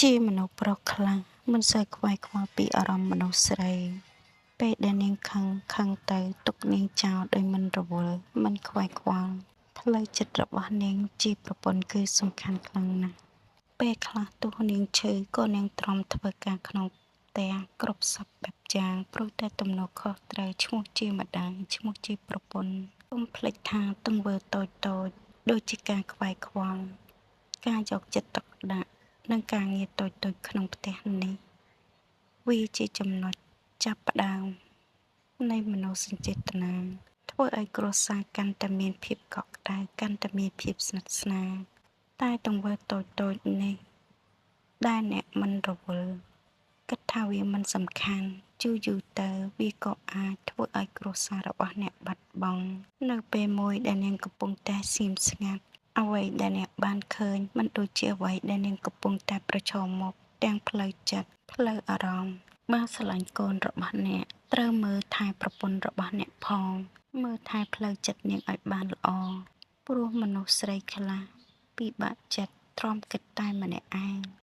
ជាមនុស្សប្រុសខ្លះមិនសូវខ្វាយខ្វល់ពីអារម្មណ៍មនុស្សស្រីពេលដែលនាងខឹងទៅទុកនាងចោលដោយមិនរវល់មិនខ្វាយខ្វល់ផ្លូវចិត្តរបស់នាងជាប្រពន្ធគឺសំខាន់ខ្លាំងណាស់ពេលខ្លះទោះនាងឈឺក៏នាងទ្រាំធ្វើការក្នុងផ្ទះគ្រប់សពបែបយ៉ាងព្រោះតែទំនួលខុសត្រូវឈ្មោះជាម្ដាយឈ្មោះជាប្រពន្ធកុំភ្លេចថាទង្វើតូចដូចជាការខ្វាយខ្វល់ការយកចិត្តទុកដាក់និងការងារតូចក្នុងផ្ទះនេះវាជាចំណុចចាប់ផ្ដើមនៃមនោសញ្ចេតនាធ្វើឲ្យគ្រួសារកាន់តែមានភាពកក់ក្ដៅកាន់តែមានភាពស្និទ្ធស្នាលតែទង្វើតូចនេះដែលអ្នកមិនរវល់គិតថាវាមិនសំខាន់យូរទៅវាក៏អាចធ្វើឲ្យគ្រួសាររបស់អ្នកបាត់បង់នៅពេលមួយដែលនាងកំពុងតែស្ងៀមស្ងាត់អ្វីដែលអ្នកបានឃើញមិនដូចជាអ្វីដែលនាងកំពុងតែប្រឈមមុខទាំងផ្លូវចិត្តផ្លូវអារម្មណ៍បើស្រឡាញ់កូនរបស់អ្នកត្រូវមើលថែប្រពន្ធរបស់អ្នកផងមើលថែផ្លូវចិត្តនាងឲ្យបានល្អព្រោះមនុស្សស្រីខ្លះពិបាកចិត្តទ្រាំគិតតែម្នាក់ឯង